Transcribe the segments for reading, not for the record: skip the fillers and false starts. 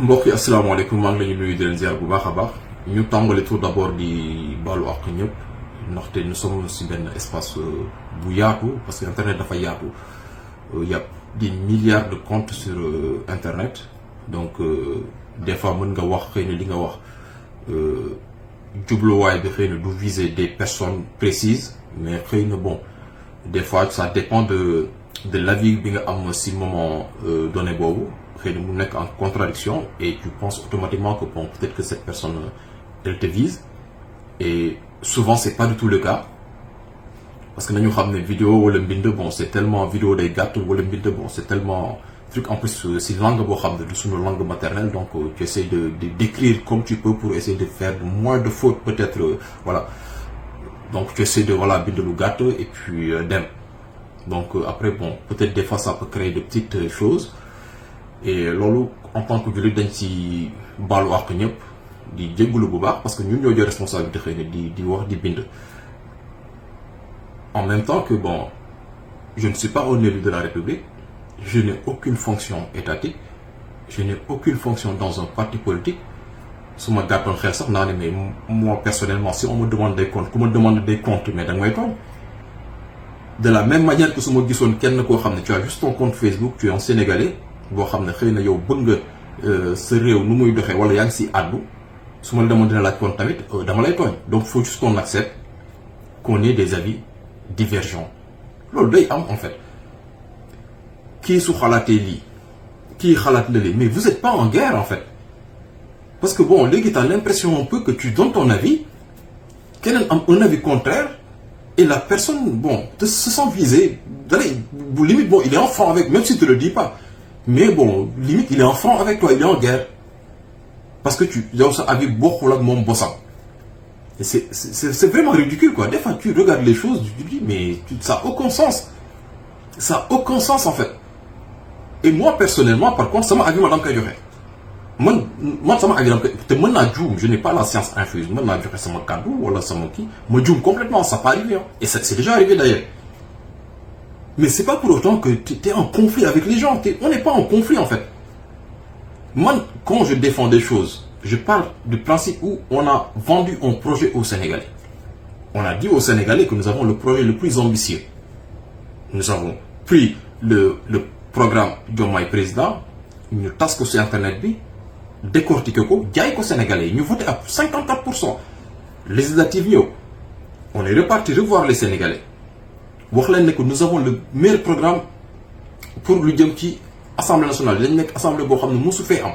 mbokk yi asalaamaaleykum maa ngi leen di nuyu di leen ziar bu baax a baax ñu tàmbali tout d'abord di baalu àq ñëpp ndaxte nous sommes si benn espace bu yaatu parce que internet dafa yaatu y a des milliards de comptes sur internet donc des fois mën nga wax xëy na li nga wax jubluwaay bi xëy na du viser des personnes précises mais xëy na bon des fois ça dépend de l'avis bi nga am si moment donné boobu. xëy na mu nekk en contradiction et tu penses automatiquement que bon peut-être que cette personne elle te vise et souvent c'est pas du tout le cas parce que nañu xam ne vidéo wala mbind bon c'est tellement vidéo day gàtt wala mbind bon c'est tellement truc en plus si langue boo xam ne du suñu langue maternelle donc tu essaies de d'écrire comme tu peux pour essayer de faire moins de fautes peut-être voilà donc tu essaies de voilà bind lu gàtt et puis dem donc après bon peut-être des fois ça peut créer de petites choses et loolu en tant que jullit dañ ci baalu àq ñëpp di jégalu bu baax parce que ñun ñoo jël responsabilité xëy na di wax di bind en même temps que bon je ne suis pas un élu de la République je n'ai aucune fonction étatique je n'ai aucune fonction dans un parti politique su ma gàttoon xel sax naa ne mais moi personnellement si on me demande des comptes ku ma demande des comptes mais da nga may tooñ de la même manière que su ma gisoon kenn koo xam ne tu as juste ton compte Facebook tu es un Sénégalais boo xam ne xëy na yow bëgg nga sa réew nu muy doxee wala yaa ngi si àddu su ma la demoon dina laaj kon tamit dama lay tooñ donc faut juste qu'on accepte qu'on ait des avis divergents loolu day am en fait kii su xalaatee lii kii xalaat la lii mais vous êtes pas en guerre en fait parce que bon léegi t'as l'impression un peu que tu donnes ton avis keneen am un avis contraire et la personne bon se sent visée dalay bu limite bon il est en franc avec même si tu le dis pas mais bon limite il est en franc avec toi il est en guerre parce que tu yow sa avis bokkul ak moom bosam et c'est vraiment ridicule quoi des fois tu regardes les choses tu te dis mais ça a aucun sens en fait et moi personnellement par contre sama avis ma dama koy joxe man sama avis dama koy te mën naa juum je n'ai pas la science infuse mën naa joxe sama kàddu wala sama kii ma juum complètement ça peut arriver et c'est déjà arrivé d'ailleurs. Mais c'est pas pour autant que tu es en conflit avec les gens. On n'est pas en conflit en fait. Moi, quand je défends des choses, je parle du principe où on a vendu un projet aux Sénégalais. On a dit aux Sénégalais que nous avons le projet le plus ambitieux. Nous avons pris le programme Diomaye Président, ñu tas ko sur internet bi, décortiquer ko, jaay ko Sénégalais, ñu voté à 54%. Législative ñëw, on est reparti revoir les Sénégalais. wax leen ne que nous avons le meilleur programme pour lu jëm ci assemblée nationale dañ nekk assemblée boo xam ne mosu fee am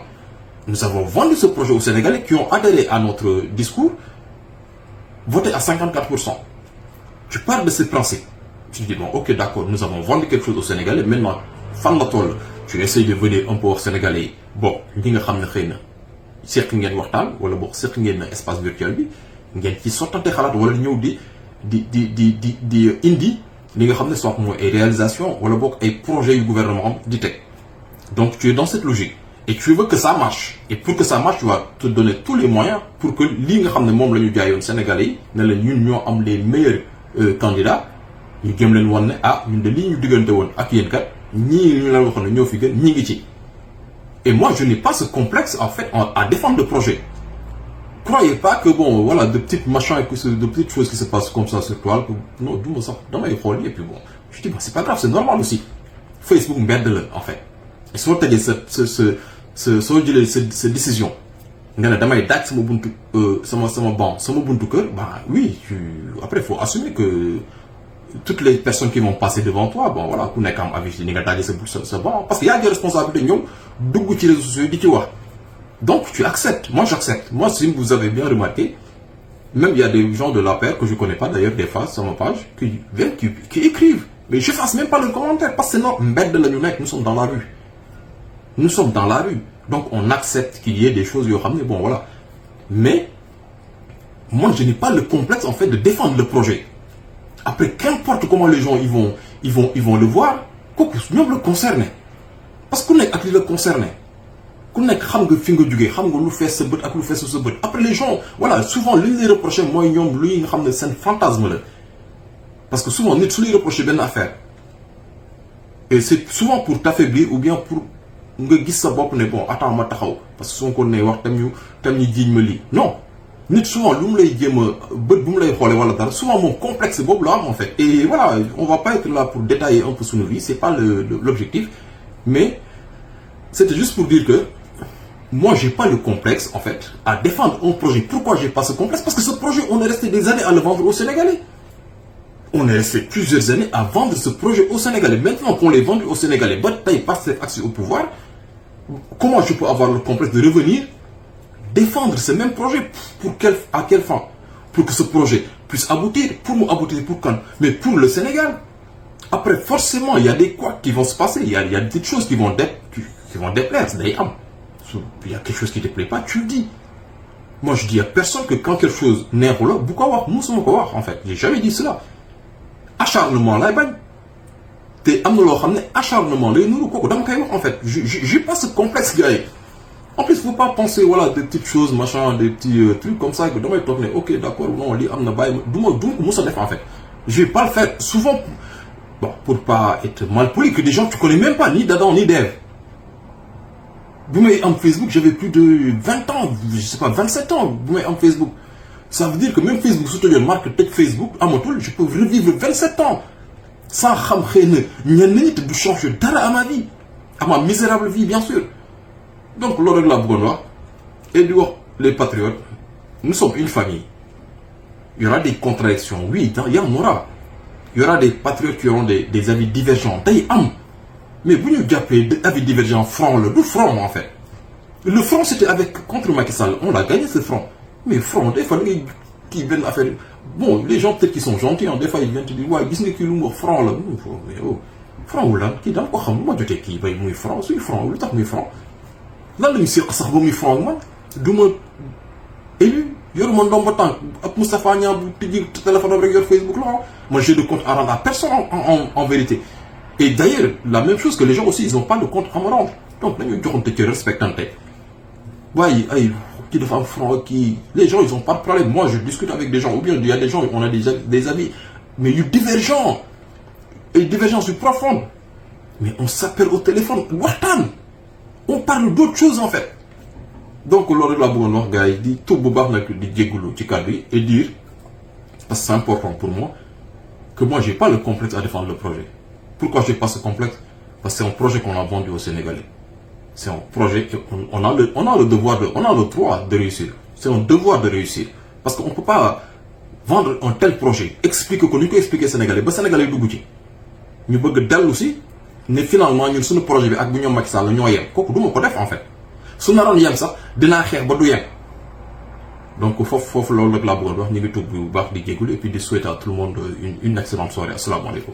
nous avons vendu ce projet aux Sénégalais qui ont adhéré à notre discours voté à 54%. Tu parles de ce principe tu dis bon ok d'accord nous avons vendu quelque chose aux Sénégalais maintenant fan la toll tu essayes de venir un peu aux Sénégalais yi bon li nga xam ne xëy na seq ngeen waxtaan wala boog seq ngeen na espace virtuel bi ngeen ci sottante xalaat wala ñëw di indi li nga xam ne soit mooy ay réalisation wala boog ay projets yu gouvernement di teg donc tu es dans cette logique et tu veux que ça marche et pour que ça marche tu vas te donner tous les moyens pour que lii nga xam ne moom la ñu jaayoon Sénégalais yi ne leen ñun ñoo am les meilleurs candidats ñu jëm leen woon ne ah ñun de lii ñu diggante woon ak yéen kat ñii ñu leen waxoon ne ñoo fi gën ñi ngi ci et moi je n'ai pas ce complexe en fait à défendre le projet. Croyez pas que bon voilà de petites machins de petites choses qui se passent comme ça sur toile que non du ma sax damay xool et puis bon je dis bah c'est pas grave c'est normal aussi Facebook mbedd la en fait et soo tegee soo jëlee sa décision nga ne damay daaj sama buntu sama buntu kër bah oui après faut assumer que toutes les personnes qui vont passer devant toi bon voilà ku nekk am avis ni nga daajee sa banc parce que y a des responsabilités ñoom dugg ci réseaux sociaux di ci wax. Donc tu acceptes, moi j'accepte. Moi si vous avez bien remarqué, même il y a des gens de l'APR que je connais pas d'ailleurs des fois sur ma page qui viennent, qui écrivent. Mais je fasse même pas le commentaire parce que c'est notre mbedd de la ñu nekk, nous sommes dans la rue. Nous sommes dans la rue. Donc on accepte qu'il y ait des choses yoo xam ne bon voilà. Mais moi je n'ai pas le complexe en fait de défendre le projet. Après qu'importe comment les gens ils vont le voir, kooku ñoom le concerné. Parce que ku nekk ak li la concerné. ku nekk xam nga fi nga jugee xam nga lu fees sa bët ak lu fees sa bët après les gens voilà souvent li ñu lay reproché mooy ñoom luy nga xam ne seen fantasme la parce que souvent nit su lay reproché benn affaire et c'est souvent pour t'affaiblir ou bien pour nga gis sa bopp ne bon attends ma taxaw parce que Sonko ne wax tam ñu jiiñ ma lii non nit souvent lu mu lay jéem a bët bu mu lay xoolee wala dara souvent moom complexe boobu la am en fait. Et voilà, on va pas être là pour détailler un peu sur nos vies, c'est pas l'objectif, mais c'était juste pour dire que moi j'ai pas le complexe en fait à défendre un projet. Pourquoi j'ai pas ce complexe? Parce que ce projet, on est resté des années à le vendre aux Sénégalais. On est resté plusieurs années à vendre ce projet aux Sénégalais. Maintenant qu'on les vend aux Sénégalais, bataille pas cette accès au pouvoir, comment je peux avoir le complexe de revenir défendre ce même projet? À quelle fin? Pour que ce projet puisse aboutir. Pour nous aboutir, pour quand? Mais pour le Sénégal. Après, forcément, il y a des quoi qui vont se passer. Il y a des petites choses qui vont déplaire. Il y a quelque chose qui ne te plaît pas, tu le dis. Moi, je dis à personne que quand quelque chose n'est pas là, pourquoi en fait? J'ai jamais dit cela. Acharnement, là, t'es acharnement, là, en fait. J'ai pas ce complexe, gars. En plus, il ne faut pas penser, voilà, des petites choses, machin, des petits trucs comme ça, que demain, ok, d'accord, non, on lit, en fait. Je vais pas le faire. Souvent, bon, pour pas être mal poli, que des gens que tu connais même pas, ni d'Adam, ni d'Ève. Vous m'avez en Facebook, j'avais plus de 20 ans, je sais pas, 27 ans, vous m'avez en Facebook. Ça veut dire que même Facebook, surtout une marque tech Facebook, à mon tour, je peux revivre 27 ans. Sans de changer d'ara à ma vie. À ma misérable vie, bien sûr. Donc, l'ordre de la Bourgogne, et les patriotes, nous sommes une famille. Il y aura des contradictions, oui, il y en aura. Il y aura des patriotes qui auront des avis divergents. Mais vous nous appelez des avis divergents, front, le front en fait. Le front c'était contre Macky Sall, on a gagné ce front. Mais front, des fois, qui viennent à faire. Bon, les gens peut-être qui sont gentils, hein, des fois ils viennent te dire, ouais, qu'est-ce que le front là? Mais oh, front ou là, qui est dans quoi? Moi, je te dis, il y a front, c'est front, le temps, front. Là, le monsieur, ça va me front, moi. Duma élu, yor mon nom battant, ak Moustapha Niang, tu dis, téléphone avec your Facebook là. Moi, j'ai de compte à rendre à personne en vérité. Et d'ailleurs, la même chose que les gens aussi, ils n'ont pas de compte à me rendre. Donc, nous respectons. Ouais, qui de femmes front, qui. Les gens, ils n'ont pas de problème. Moi, je discute avec des gens, ou bien il y a des gens, on a des avis, mais il y a divergents. Et divergences profondes. Mais on s'appelle au téléphone, Watan. On parle d'autre chose en fait. Donc, l'ordre de la bonne gars, il dit tout bobar n'a que dit Diegoulou, Tchikadri, et dire, parce que c'est important pour moi, que moi, j'ai pas le complexe à défendre le projet. Pourquoi j'ai pas ce complexe? Parce que c'est un projet qu'on a vendu aux Sénégalais. C'est un projet qu'on a le devoir on a le droit de réussir. C'est un devoir de réussir. Parce qu'on ne peut pas vendre un tel projet. Expliquer qu'on peut expliquer aux Sénégalais. Les Sénégalais sont goûtés. Nous voulons aussi, mais finalement, nous sommes un projet avec Bignon Macky Sall, nous sommes en fait. Si nous avons ça, nous avons donc, il faut que la bonne et puis de souhaiter à tout le monde une excellente soirée. Assalamu alaikum.